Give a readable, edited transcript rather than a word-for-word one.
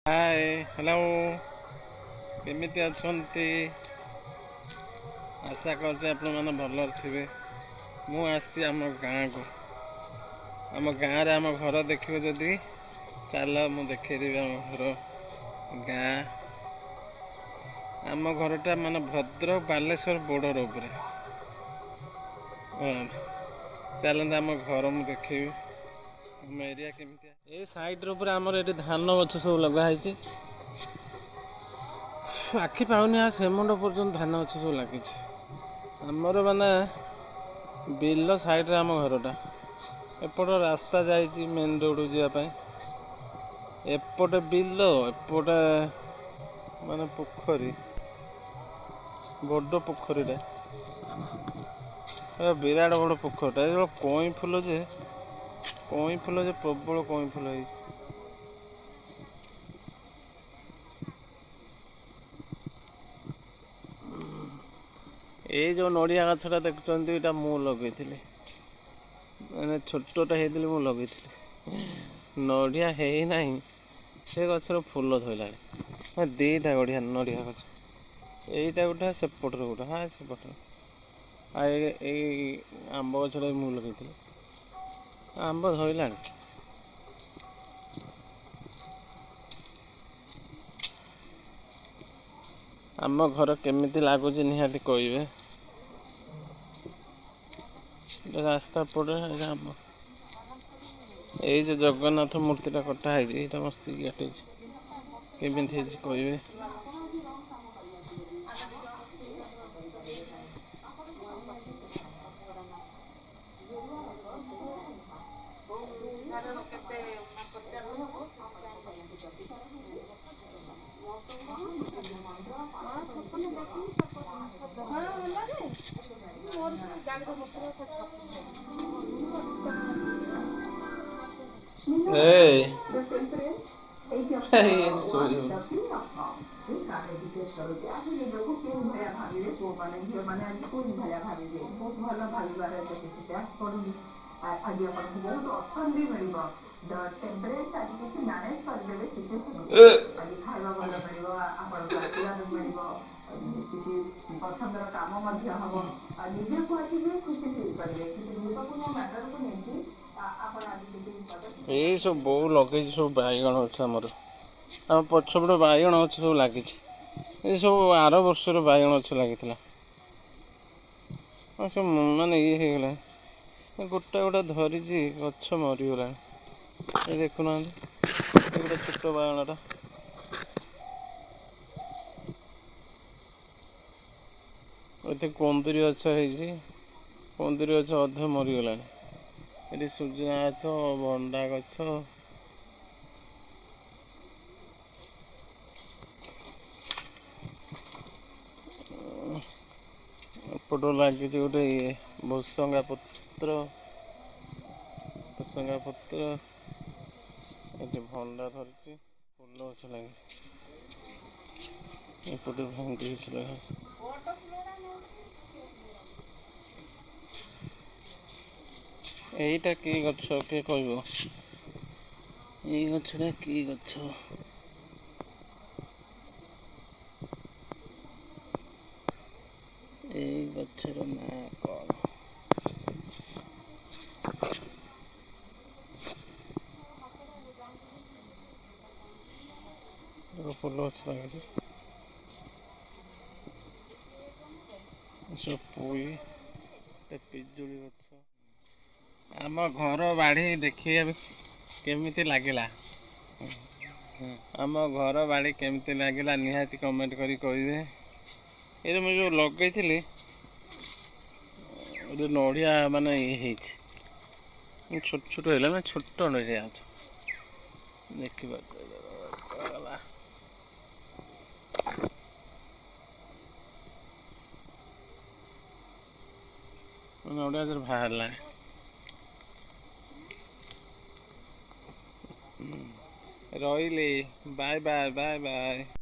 Hi hello केमिति अछंती आशा करते आपण माने भल थे। मु आसी आम गाँ को आम गाँव रे आम घर देखियो जदि चल मु देखदेवी आम घर गाँ आम घरटा माने भद्रक बालेश्वर बॉर्डर उपरे चलते आम घर मु देखी आम एरिया केमिति ए साइड रे आमर ये धान गछ सब लगे आखि पाऊनी आ सेमुंड पर्यंत धान गछ सब लगे आमर माने बिल साइड रे आम घरटा एपट रास्ता जाइए मेन रोड जावाई एपटे बिल एपटे माने पोखरी बड़ पोखरीटा विराट बड़ पोखरटा ये कई फूल जे प्रबल कई फूल है। ये जो नड़िया गछटा देखुं ये मु लगे मैंने छोटा होती मु लगे नड़िया है ना से गचर फूल धरला दीटा गढ़िया नड़िया गच यहीटा गोटे सेपटर गोटे हाँ सेपटर आंब गछटा मु लगे आंब धरला आम घर केमिति लगुच निहाती कहे रास्ता पड़े आम ये जगन्नाथ मूर्तिटा कटाई मस्त काटे केमिति कहे ये सब बहु लगे सब बैगण अच्छे आम आम पछपटे बैगण अच्छे सब लगे ये सब आर वर्षर बैगण अच्छे लगी सब माने ये होगा गोटे गोटे धरी गछ मरीगला ये देखुना गोटे छोट बैगणटा ये कुंदरी गछ है कुंदरी गछ अधे मरीगला ये सूर्या गछ भंडा गछ एपट लगे गोटे भुसंगा पत्र ये भंडा धरती फूल गछ लगे एपटे भांगी लगे यहीटा कि गछ किए कह गछटा कि गछ गछर ना कौन फूल गछ लगे सब पुई पिजुली गछ आम घर बाड़ी देखिए केमिति लगिला आम घर बाड़ी केमिति लगिला निहाती कमेंट करी कहिबे ये मुझे लगे थी नड़िया माने ये छोट छोट है ना छोट नड़िया देखा नड़िया जो बाहर रही बाय बाय बाय बाय।